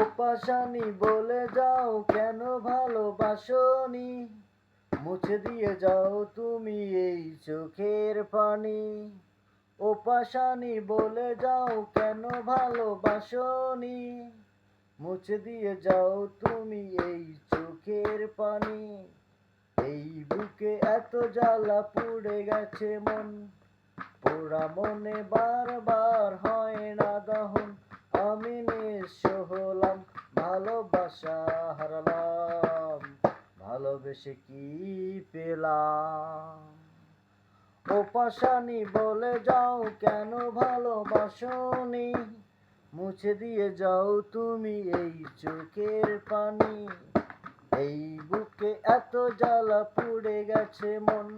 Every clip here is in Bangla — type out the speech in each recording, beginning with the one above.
ও পাশানি বলে যাও কেন ভালোবাসনি, মুছে দিয়ে যাও তুমি এই চোখের পানি। ও পাশানি বলে যাও কেন ভালোবাসনি, মুছে দিয়ে যাও তুমি এই চোখের পানি। এই বুকে এত জ্বালা পুড়ে গেছে মন, পোড়া মনে বারবার হয় না দহন। আমি নিঃস্ব হলাম, ভালোবাসা হারালাম, ভালোবেসে কি পেলাম। ও পাশানি বলে যাও কেন ভালোবাসনি, মুছে দিয়ে যাও তুমি এই চোখের পানি। এই বুকে এত জ্বালা পুড়ে গেছে মন,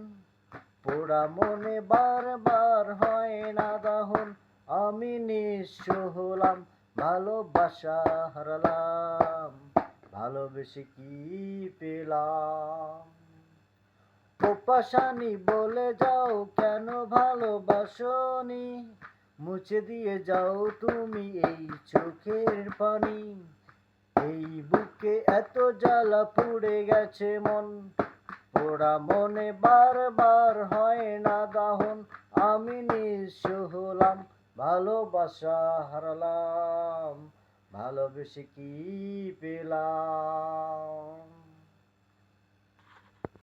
পোড়া মনে বারবার হয় না দহন। আমি নিঃস্ব হলাম, ভালোবাসা হারালাম, ভালোবেসে কি পেলাম। ও পাশানি বলে যাও কেন ভালোবাসনি, মুছে দিয়ে যাও তুমি এই চোখের পানি। এই বুকে এত জ্বালা পুড়ে গেছে মন, পোড়া মনে বারবার হয় না দহন। আমি নিঃস্ব হলাম, ভালোবাসা হারালাম, ভালোবেসে কি পেলাম।